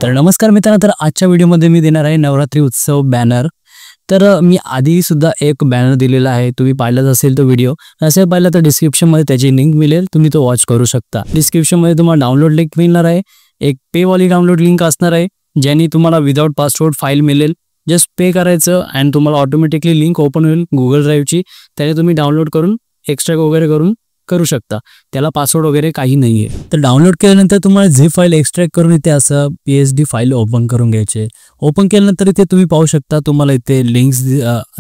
तर नमस्कार मित्रांनो, तर आजच्या व्हिडिओमध्ये मी देणार आहे नवरात्री उत्सव बॅनर। तर मी आधी सुद्धा एक बॅनर दिलेला आहे, तुम्ही पाहिलाच असेल तो व्हिडिओ। नसेल पाहिला तर डिस्क्रिप्शनमध्ये त्याची लिंक मिळेल, तुम्ही तो वॉच करू शकता। डिस्क्रिप्शनमध्ये तुम्हाला डाउनलोड लिंक मिळणार आहे, एक पे वाली डाउनलोड लिंक असणार आहे, ज्याने तुम्हाला विदाउट पासवर्ड फाईल मिळेल। जस्ट पे करायचं आणि तुम्हाला ऑटोमॅटिकली लिंक ओपन होईल गुगल ड्राईव्हची, त्याने तुम्ही डाउनलोड करून एक्स्ट्रॅक्ट वगैरे करू शकता। त्याला पासवर्ड वगैरे काही नाहीये। तर डाउनलोड केल्यानंतर तुम्हाला झिप फाईल एक्स्ट्रॅक्ट करून इथे असं पीएसडी फाईल ओपन करून घ्यायचे। ओपन केल्यानंतर इथे तुम्ही पाहू शकता, तुम्हाला इथे लिंक्स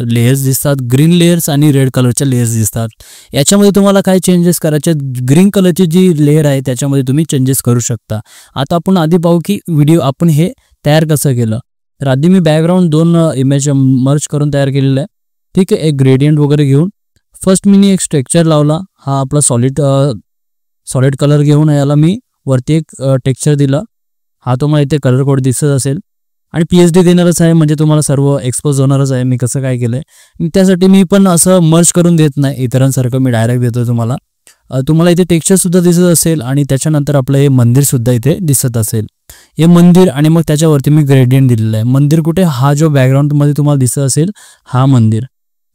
लेयर्स दिसतात, ग्रीन लेयर्स आणि रेड कलरच्या लेयर्स दिसतात। याच्यामध्ये तुम्हाला काय चेंजेस करायचे, ग्रीन कलरची जी लेयर आहे त्याच्यामध्ये तुम्ही चेंजेस करू शकता। आता आपण आधी पाहू की व्हिडिओ आपण हे तयार कसं केलं। तर आधी मी बॅकग्राऊंड 2 इमेज मर्ज करून तयार केलेला आहे, ठीक आहे। एक ग्रेडियंट वगैरे घेऊन फर्स्ट मी एक स्ट्रक्चर लावला, हा आपला सॉलिड कलर घेऊन याला मी वरती एक टेक्स्चर दिला, हा तुम्हाला इथे कलर कोड दिसत असेल। आणि पीएचडी देणारच आहे, म्हणजे तुम्हाला सर्व एक्सपोज होणारच आहे। मी कसं काय केलंय त्यासाठी मी पण असं मर्ज करून देत नाही इतरांसारखं, मी डायरेक्ट देतो तुम्हाला। तुम्हाला इथे टेक्स्चर सुद्धा दिसत असेल आणि त्याच्यानंतर आपलं हे मंदिर सुद्धा इथे दिसत असेल, हे मंदिर। आणि मग त्याच्यावरती मी ग्रेडियंट दिलेला आहे। मंदिर कुठे, हा जो बॅकग्राऊंड मध्ये तुम्हाला दिसत असेल हा मंदिर।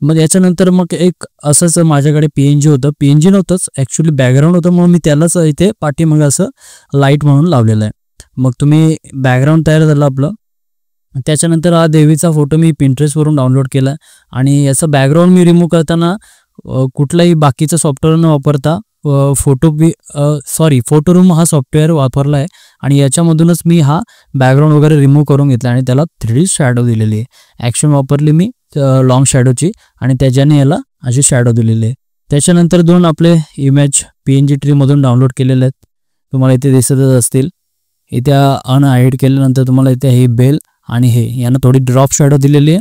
मग याच्यानंतर मग एक असंच माझ्याकडे पीएनजी होतं, पीएनजी नव्हतंच ॲक्च्युली बॅकग्राऊंड होतं, म्हणून मी त्यालाच इथे पाठीमागे असं लाईट म्हणून लावलेलं आहे। मग तुम्ही बॅकग्राऊंड तयार झालं आपलं। त्याच्यानंतर हा देवीचा फोटो मी पिंटरेस्टवरून डाउनलोड केला आणि याचं बॅकग्राऊंड मी रिमूव्ह करताना कुठलाही बाकीचं सॉफ्टवेअर न वापरता फोटोरूम हा सॉफ्टवेअर वापरला आहे आणि याच्यामधूनच मी हा बॅकग्राऊंड वगैरे रिमूव्ह करून घेतला आणि त्याला 3D शॅडो दिलेली आहे। ॲक्शन वापरली मी लॉंग शॅडोची आणि त्याच्याने याला अशी शॅडो दिलेली आहे। त्याच्यानंतर 2 आपले इमेज पीएनजी ट्रीमधून डाउनलोड केलेले आहेत, तुम्हाला इथे दिसतच असतील। इथे अनहाईड केल्यानंतर तुम्हाला इथे हे बेल आणि हे यांना थोडी ड्रॉप शॅडो दिलेली आहे।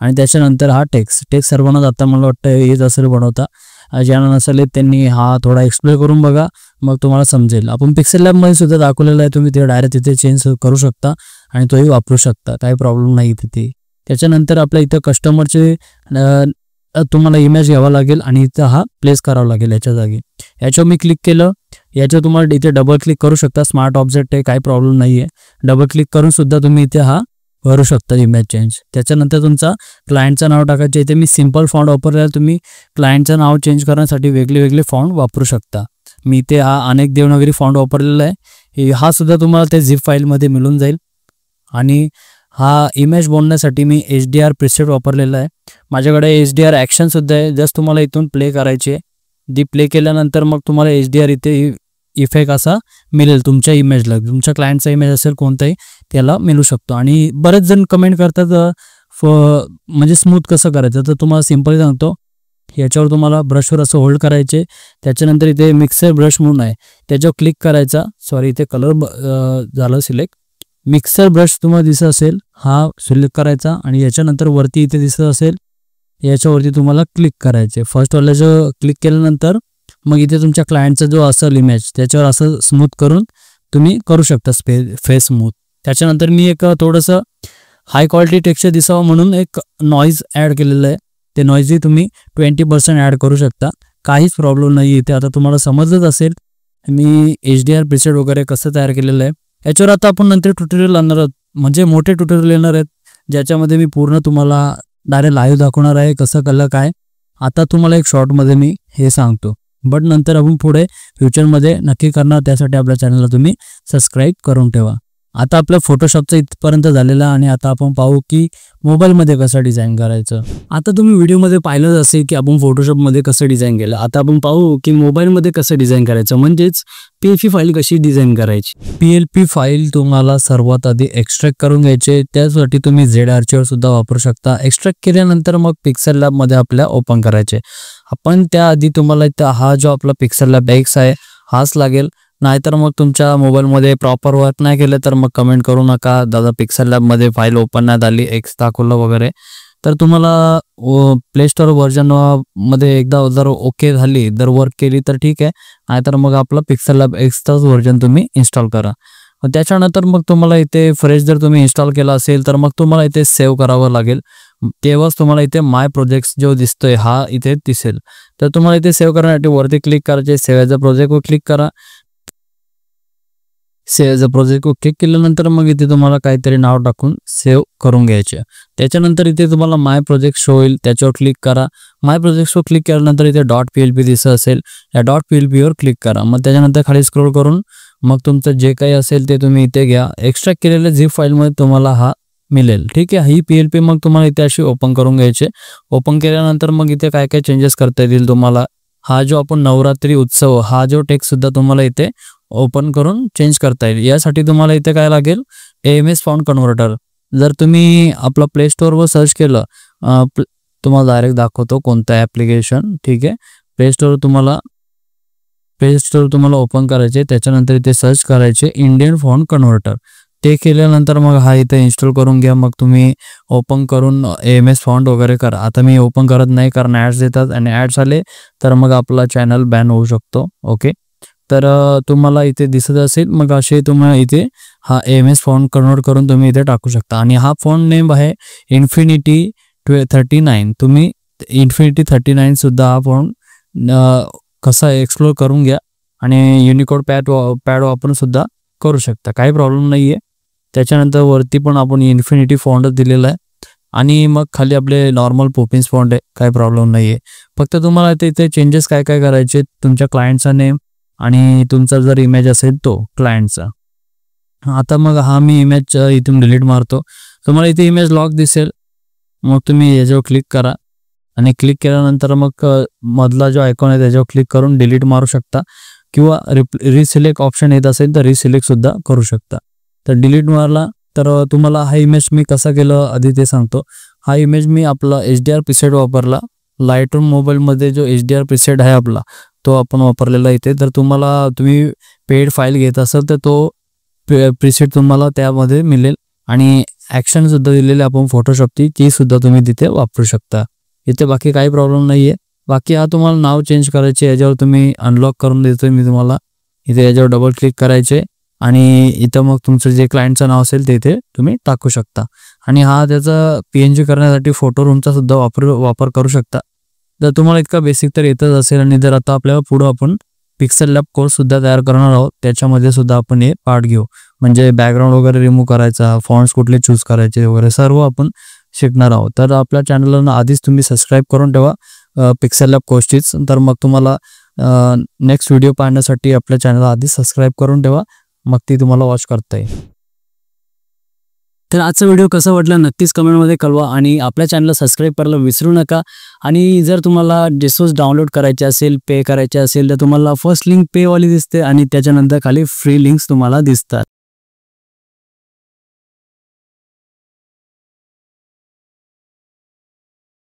आणि त्याच्यानंतर हा टेक्स्ट सर्वांनाच आता मला वाटतं हेच असेल बनवता, ज्यांना नसेल त्यांनी हा थोडा एक्सप्लोर करून बघा, मग तुम्हाला समजेल। आपण पिक्सेल लॅबमध्ये सुद्धा दाखवलेलं आहे, तुम्ही ते डायरेक्ट तिथे चेंज करू शकता आणि तोही वापरू शकता, काही प्रॉब्लेम नाही तिथे। त्याच्यानंतर आपल्या इथं कस्टमरचे तुम्हाला इमेज घ्यावा लागेल आणि इथं हा प्लेस करावा लागेल याच्या जागी। याच्यावर मी क्लिक केलं, याच्यावर तुम्हाला इथे डबल क्लिक करू शकता, स्मार्ट ऑब्जेक्ट आहे, काही प्रॉब्लेम नाही आहे। डबल क्लिक करून सुद्धा तुम्ही इथे हा करू शकता इमेज चेंज। त्याच्यानंतर तुमचा क्लायंटचं नाव टाकायचं, इथे मी सिंपल फॉन्ट वापरलेला, तुम्ही क्लायंटचं नाव चेंज करण्यासाठी वेगळे फॉन्ट वापरू शकता। मी इथे हा अनेक देवनागरी फॉन्ट वापरलेला आहे, हा सुद्धा तुम्हाला ते झिप फाईलमध्ये मिळून जाईल। आणि हा इमेज बनवण्यासाठी मी HDR प्रीसेट वापरलेला आहे, माझ्याकडे HDR ॲक्शन सुद्धा आहे। जस्ट तुम्हाला इथून प्ले करायचे, दी प्ले केल्यानंतर मग तुम्हाला HDR इथे इफेक्ट असा मिळेल तुमच्या इमेजला, तुमच्या क्लायंटचा इमेज असेल कोणताही त्याला मिळू शकतो। आणि बरेच जण कमेंट करतात म्हणजे स्मूथ कसं करायचं, तर तुम्हाला सिंपल सांगतो। याच्यावर तुम्हाला ब्रशवर असं होल्ड करायचे, त्याच्यानंतर इथे मिक्सर ब्रश म्हणून आहे त्याच्यावर क्लिक करायचा, सॉरी इथे कलर झालं सिलेक्ट, मिक्सर ब्रश तुम्हाला दिसत असेल हा सिलेक्ट करायचा आणि याच्यानंतर वरती इथे दिसत असेल याच्यावरती तुम्हाला क्लिक करायचे। फर्स्ट वाल्याचं क्लिक केल्यानंतर मग इथे तुमच्या क्लायंटचा जो असेल इमेज त्याच्यावर असं स्मूथ करून तुम्ही करू शकता फेस स्मूथ। त्याच्यानंतर मी एक थोडंसं हाय क्वालिटी टेक्स्चर दिसावं म्हणून एक नॉईज ॲड केलेलं आहे, ते नॉईजही तुम्ही 20% ॲड करू शकता, काहीच प्रॉब्लेम नाही इथे। आता तुम्हाला समजलंच असेल मी HDR प्रीसेट वगैरे कसं तयार केलेलं आहे। याच्यावर आता आपण नंतर ट्युटोरियल आणणार आहोत, म्हणजे मोठे ट्युटोरियल येणार आहेत, ज्याच्यामध्ये मी पूर्ण तुम्हाला डायरेक्ट लाईव्ह दाखवणार आहे कसं केलं काय। आता तुम्हाला एक शॉर्टमध्ये मी हे सांगतो, बट नंतर आपण पुढे फ्युचरमध्ये नक्की करणार, त्यासाठी आपल्या चॅनलला तुम्ही सबस्क्राईब करून ठेवा। आता आपलं फोटोशॉपचं इथपर्यंत झालेलं आणि आता आपण पाहू की मोबाईलमध्ये कसं डिझाईन करायचं। आता तुम्ही व्हिडिओमध्ये पाहिलंच असेल की आपण फोटोशॉपमध्ये कसं डिझाईन केलं, आता आपण पाहू की मोबाईलमध्ये कसं डिझाईन करायचं, म्हणजेच PLP फाईल कशी डिझाईन करायची। PLP फाईल तुम्हाला सर्वात आधी एक्स्ट्रॅक्ट करून घ्यायचे, त्यासाठी तुम्ही ZArchiver सुद्धा वापरू शकता। एक्स्ट्रॅक्ट केल्यानंतर मग पिक्सेल लॅबमध्ये आपल्या ओपन करायचे। आपण त्याआधी तुम्हाला इथं हा जो आपला पिक्सेल लॅब X आहे हाच लागेल, नाहीतर मग तुमच्या मोबाईलमध्ये प्रॉपर वर्क नाही केलं तर मग कमेंट करू नका, दादा पिक्सेल लॅबमध्ये फाईल ओपन नाही झाली, X दाखवलं वगैरे। तर तुम्हाला प्ले स्टोअर व्हर्जन मध्ये एकदा जर ओके झाली, जर वर्क केली तर ठीक आहे, नाहीतर मग आपलं पिक्सेल लॅब Xचाच व्हर्जन तुम्ही इन्स्टॉल करा। त्याच्यानंतर मग तुम्हाला इथे फ्रेश जर तुम्ही इन्स्टॉल केला असेल तर मग तुम्हाला इथे सेव्ह करावं लागेल, तेव्हाच तुम्हाला इथे माय प्रोजेक्ट्स जो दिसतोय हा इथे दिसेल। तर तुम्हाला इथे सेव्ह करण्यासाठी वरती क्लिक करायचे, सेव्ह ॲज अ प्रोजेक्टवर क्लिक करा। जर प्रोजेक्टवर क्लिक केल्यानंतर मग इथे तुम्हाला काहीतरी नाव टाकून सेव्ह करून घ्यायचे. त्याच्यानंतर इथे तुम्हाला माय प्रोजेक्ट शो होईल, त्याच्यावर क्लिक करा. माय प्रोजेक्टवर क्लिक केल्यानंतर इथे .plp दिसत असेल, या .plp वर क्लिक करा. मग त्याच्यानंतर खाली स्क्रोल करून मग तुमचं जे काही असेल ते तुम्ही इथे घ्या. एक्स्ट्रॅक्ट केलेल्या झिप फाईलमध्ये तुम्हाला हा मिळेल. ठीक आहे. ही PLP मग तुम्हाला इथे अशी ओपन करून घ्यायचे. ओपन केल्यानंतर मग इथे काय काय चेंजेस करता येतील तुम्हाला. हा जो आपण नवरात्री उत्सव हा जो टेक्स्ट सुद्धा तुम्हाला इथे ओपन करून चेंज करता येईल. यासाठी तुम्हाला इथे काय लागेल, AMS फॉन्ट कन्व्हर्टर. जर तुम्ही आपलं प्ले स्टोअरवर सर्च केलं, तुम्हाला डायरेक्ट दाखवतो कोणतं ॲप्लिकेशन. ठीक आहे. प्ले स्टोअर तुम्हाला ओपन करायचे. त्याच्यानंतर इथे सर्च करायचे इंडियन फॉन्ट कन्व्हर्टर. ते केल्यानंतर मग हा इथे इन्स्टॉल करून घ्या. मग तुम्ही ओपन करून AMS फॉन्ट वगैरे करा. आता मी ओपन करत नाही कारण ॲड्स येतात आणि ॲड्स आले तर मग आपला चॅनल बॅन होऊ शकतो. ओके. तर तुम्हाला इथे दिसत असेल, मग असे तुम्हाला इथे हा AMS फॉन्ट कन्वर्ट करून तुम्ही इथे टाकू शकता. आणि हा फॉन्ट नेम आहे इन्फिनिटी 39. तुम्ही इन्फिनिटी 39 सुद्धा हा फॉन्ट कसा एक्सप्लोर करून घ्या आणि युनिकोड पॅड वापरून सुद्धा करू शकता, काही प्रॉब्लेम नाही आहे. त्याच्यानंतर वरती पण आपण इन्फिनिटी फॉन्टच दिलेला आहे आणि मग खाली आपले नॉर्मल पोपिन्स फॉन्ट आहे, काही प्रॉब्लेम नाही आहे. फक्त तुम्हाला इथे चेंजेस काय काय करायचे, तुमच्या क्लायंटचा नेम आणि तुमचा जर इमेज असेल तो क्लायंटचा. आता मग हा मी इमेज इथून डिलीट मारतो. तुम्हाला इथे इमेज लॉक दिसेल, मग तुम्ही याच्यावर क्लिक करा आणि क्लिक केल्यानंतर मग मधला जो आयकॉन आहे त्याच्यावर क्लिक करून डिलीट मारू शकता किंवा रिसिलेक्ट ऑप्शन येत असेल तर रिसिलेक्ट सुद्धा करू शकता. तर डिलीट मारला तर तुम्हाला हा इमेज मी कसा केलं आधी ते सांगतो. हा इमेज मी आपला HDR प्रीसेट वापरला. लाईटरूम मोबाईलमध्ये जो HDR प्रीसेट आहे आपला तो आपण वापरलेला इथे. तर तुम्ही पेड फाईल घेत असाल तर तो प्रीसेट तुम्हाला त्यामध्ये मिळेल आणि ॲक्शन सुद्धा दिलेले आपण फोटोशॉपची ती सुद्धा तुम्ही तिथे वापरू शकता. इथे बाकी काही प्रॉब्लेम नाही आहे. बाकी हा तुम्हाला नाव चेंज करायचे, याच्यावर तुम्ही अनलॉक करून देतोय मी तुम्हाला. इथे याच्यावर डबल क्लिक करायचे आणि इथं मग तुमचं जे क्लायंटचं नाव असेल ते इथे तुम्ही टाकू शकता. आणि हा त्याचा PNG करण्यासाठी फोटो रूमचा सुद्धा वापर करू शकता. जर तुम्हाला इतका बेसिक तर येतच असेल आणि जर आता आपल्याला पुढं आपण पिक्सेल लॅब कोर्स सुद्धा तयार करणार आहोत, त्याच्यामध्ये सुद्धा आपण हे पार्ट घेऊ. म्हणजे बॅकग्राऊंड वगैरे रिमूव्ह करायचा, फॉन्ट्स कुठले चूज करायचे वगैरे सर्व आपण शिकणार आहोत. तर आपल्या चॅनलला आधीच तुम्ही सबस्क्राईब करून ठेवा पिक्सेल लॅब कोर्सचीच. तर मग तुम्हाला नेक्स्ट व्हिडिओ पाहण्यासाठी आपल्या चॅनलला आधीच सबस्क्राईब करून ठेवा, मग ती तुम्हाला वॉच करता येईल. तर आजचा व्हिडिओ कसा वाटला नक्कीच कमेंटमध्ये कळवा आणि आपल्या चॅनलला सबस्क्राईब करायला विसरू नका. आणि जर तुम्हाला जेसोस डाउनलोड करायचे असेल, पे करायचे असेल तर तुम्हाला फर्स्ट लिंक पेवाली दिसते आणि त्याच्यानंतर खाली फ्री लिंक्स तुम्हाला दिसतात.